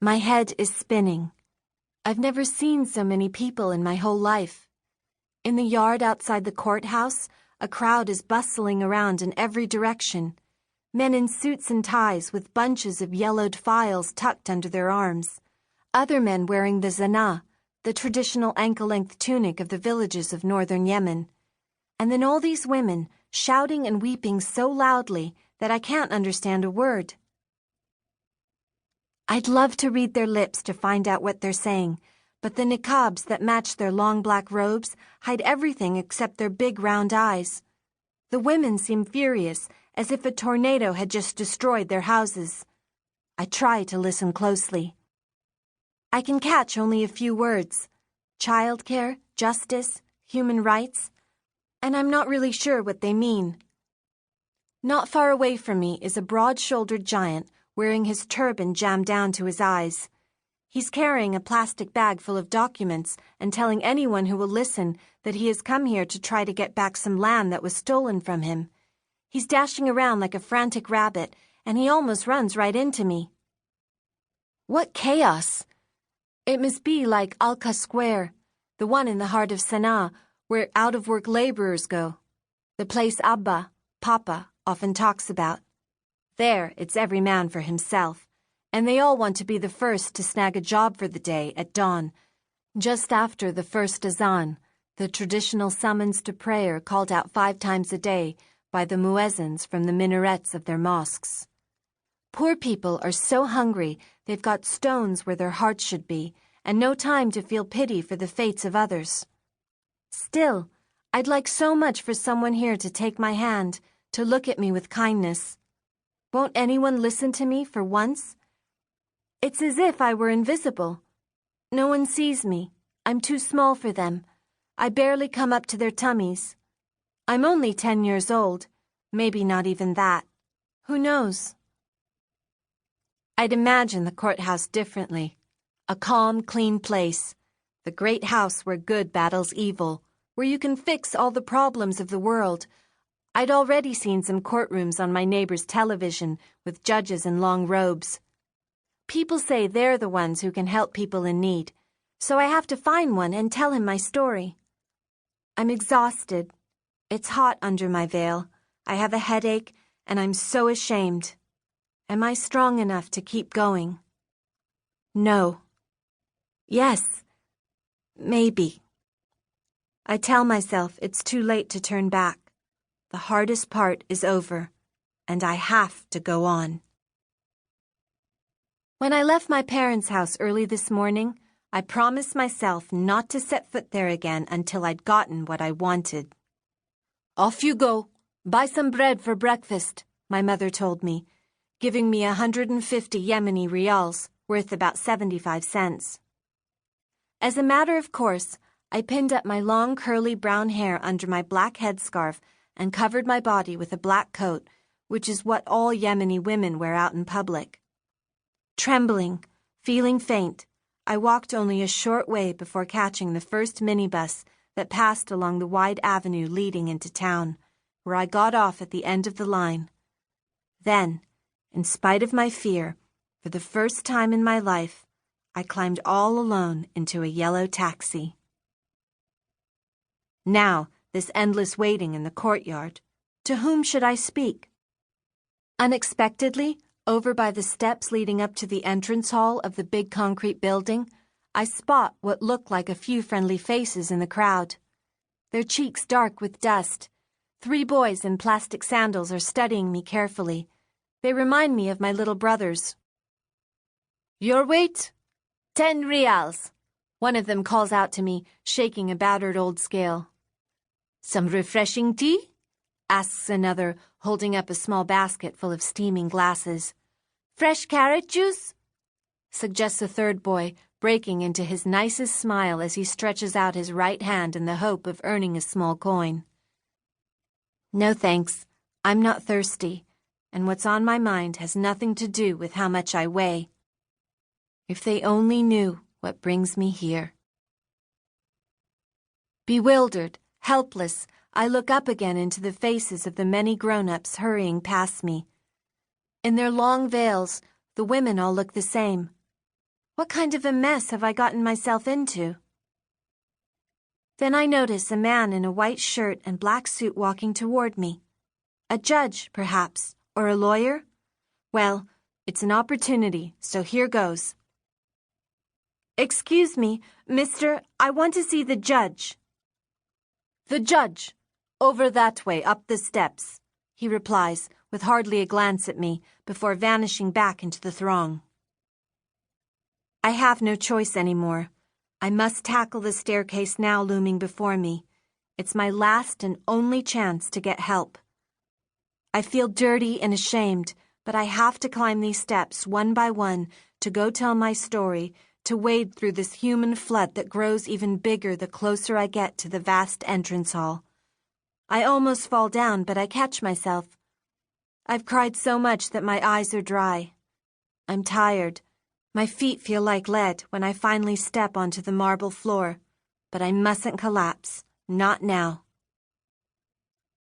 My head is spinning. I've never seen so many people in my whole life. In the yard outside the courthouse, a crowd is bustling around in every direction. Men in suits and ties with bunches of yellowed files tucked under their arms. Other men wearing the zana, the traditional ankle-length tunic of the villages of northern Yemen. And then all these women, shouting and weeping so loudly that I can't understand a word. I'd love to read their lips to find out what they're saying, but the niqabs that match their long black robes hide everything except their big round eyes. The women seem furious, as if a tornado had just destroyed their houses. I try to listen closely. I can catch only a few words: childcare, justice, human rights, and I'm not really sure what they mean. Not far away from me is a broad-shouldered giant wearing his turban jammed down to his eyes. He's carrying a plastic bag full of documents and telling anyone who will listen that he has come here to try to get back some land that was stolen from him. He's dashing around like a frantic rabbit, and he almost runs right into me. What chaos! It must be like Alka Square, the one in the heart of Sana'a, where out-of-work laborers go. The place Abba, Papa, often talks about. There, it's every man for himself, and they all want to be the first to snag a job for the day at dawn, just after the first azan, the traditional summons to prayer called out 5 times a day by the muezzins from the minarets of their mosques. Poor people are so hungry they've got stones where their hearts should be, and no time to feel pity for the fates of others. Still, I'd like so much for someone here to take my hand, to look at me with kindness. Won't anyone listen to me for once? It's as if I were invisible. No one sees me. I'm too small for them. I barely come up to their tummies. I'm only 10 years old. Maybe not even that. Who knows? I'd imagine the courthouse differently. A calm, clean place. The great house where good battles evil, where you can fix all the problems of the world. I'd already seen some courtrooms on my neighbor's television with judges in long robes. People say they're the ones who can help people in need, so I have to find one and tell him my story. I'm exhausted. It's hot under my veil. I have a headache, and I'm so ashamed. Am I strong enough to keep going? No. Yes. Maybe. I tell myself it's too late to turn back. The hardest part is over, and I have to go on. When I left my parents' house early this morning, I promised myself not to set foot there again until I'd gotten what I wanted. Off you go. Buy some bread for breakfast, my mother told me, giving me 150 Yemeni rials, worth about 75 cents. As a matter of course, I pinned up my long curly brown hair under my black headscarf and covered my body with a black coat, which is what all Yemeni women wear out in public. Trembling, feeling faint, I walked only a short way before catching the first minibus that passed along the wide avenue leading into town, where I got off at the end of the line. Then, in spite of my fear, for the first time in my life, I climbed all alone into a yellow taxi. Now, this endless waiting in the courtyard. To whom should I speak? Unexpectedly, over by the steps leading up to the entrance hall of the big concrete building, I spot what look like a few friendly faces in the crowd. Their cheeks dark with dust. 3 boys in plastic sandals are studying me carefully. They remind me of my little brothers. Your weight? 10 rials. One of them calls out to me, shaking a battered old scale. Some refreshing tea? Asks another, holding up a small basket full of steaming glasses. Fresh carrot juice? Suggests a third boy, breaking into his nicest smile as he stretches out his right hand in the hope of earning a small coin. No thanks, I'm not thirsty, and what's on my mind has nothing to do with how much I weigh. If they only knew what brings me here. Bewildered, helpless, I look up again into the faces of the many grown-ups hurrying past me. In their long veils, the women all look the same. What kind of a mess have I gotten myself into? Then I notice a man in a white shirt and black suit walking toward me. A judge, perhaps, or a lawyer? Well, it's an opportunity, so here goes. Excuse me, mister, I want to see the judge. The judge. Over that way, up the steps, he replies, with hardly a glance at me, before vanishing back into the throng. I have no choice anymore. I must tackle the staircase now looming before me. It's my last and only chance to get help. I feel dirty and ashamed, but I have to climb these steps one by one to go tell my story, to wade through this human flood that grows even bigger the closer I get to the vast entrance hall. I almost fall down, but I catch myself. I've cried so much that my eyes are dry. I'm tired. My feet feel like lead when I finally step onto the marble floor, but I mustn't collapse, not now.